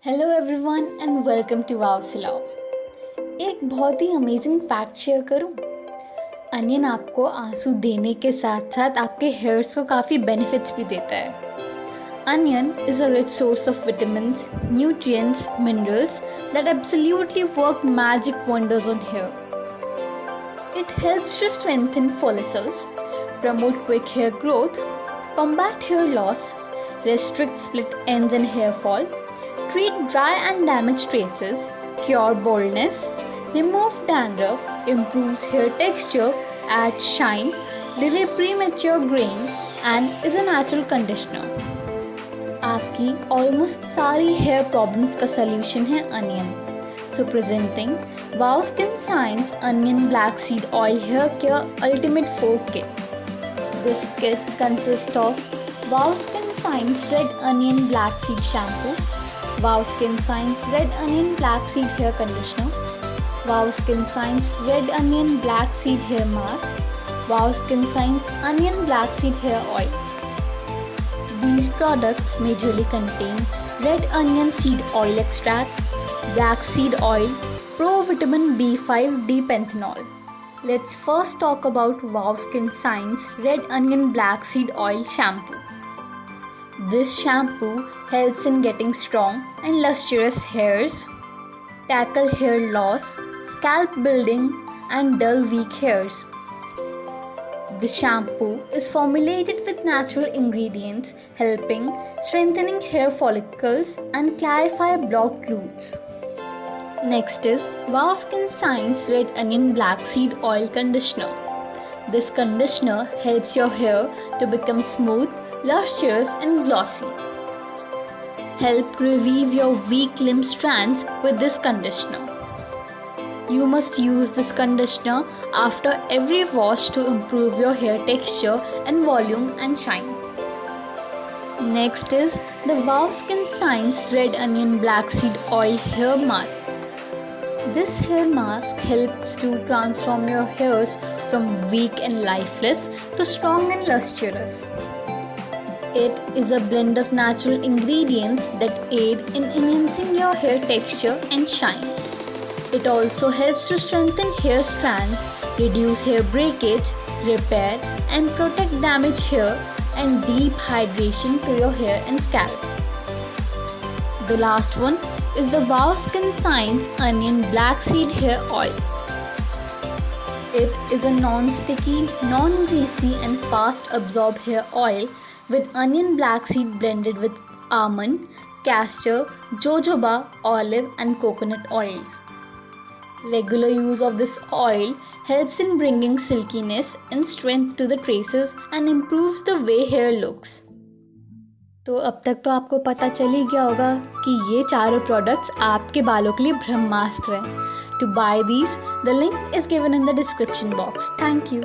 Hello everyone and welcome to WowSiloa। एक बहुत ही अमेजिंग फैक्ट शेयर करूं। अनियन आपको आंसू देने के साथ साथ आपके हेयर्स को काफ़ी बेनिफिट्स भी देता है। Onion is a rich source of vitamins, nutrients, minerals that absolutely work magic wonders on hair. It helps to strengthen follicles, promote quick hair growth, combat hair loss, restrict split ends and hair fall, treat dry and damaged traces, cure baldness, remove dandruff, improves hair texture, adds shine, delay premature graying and is a natural conditioner. आपकी almost सारी hair problems का solution है onion. So presenting WowSkinscience Onion Black Seed Oil Hair Care Ultimate 4 Kit. This kit consists of WowSkinscience Red Onion Black Seed Shampoo, WowSkinscience Red Onion Black Seed Hair Conditioner, WowSkinscience Red Onion Black Seed Hair Mask, WowSkinscience Onion Black Seed Hair Oil. These products majorly contain red onion seed oil extract, black seed oil, pro-vitamin B5 D-panthenol. Let's first talk about WowSkinscience Red Onion Black Seed Oil Shampoo. This shampoo helps in getting strong and lustrous hairs, tackle hair loss, scalp building, and dull weak hairs. The shampoo is formulated with natural ingredients, helping strengthening hair follicles and clarify blocked roots. Next is WowSkinscience Red Onion Black Seed Oil Conditioner. This conditioner helps your hair to become smooth, lustrous and glossy. Help revive your weak limb strands with this conditioner. You must use this conditioner after every wash to improve your hair texture and volume and shine. Next is the WowSkinscience Red Onion Black Seed Oil Hair Mask. This hair mask helps to transform your hairs from weak and lifeless to strong and lustrous. It is a blend of natural ingredients that aid in enhancing your hair texture and shine. It also helps to strengthen hair strands, reduce hair breakage, repair and protect damaged hair and deep hydration to your hair and scalp. The last one is the WowSkinscience Onion Black Seed Hair Oil. It is a non-sticky, non-greasy and fast absorb hair oil with onion black seed blended with almond, castor, jojoba, olive and coconut oils. Regular use of this oil helps in bringing silkiness and strength to the traces and improves the way hair looks. तो अब तक तो आपको पता चल ही गया होगा कि ये चारों प्रोडक्ट्स आपके बालों के लिए ब्रह्मास्त्र हैं। To buy these the link is given in the description box. Thank you.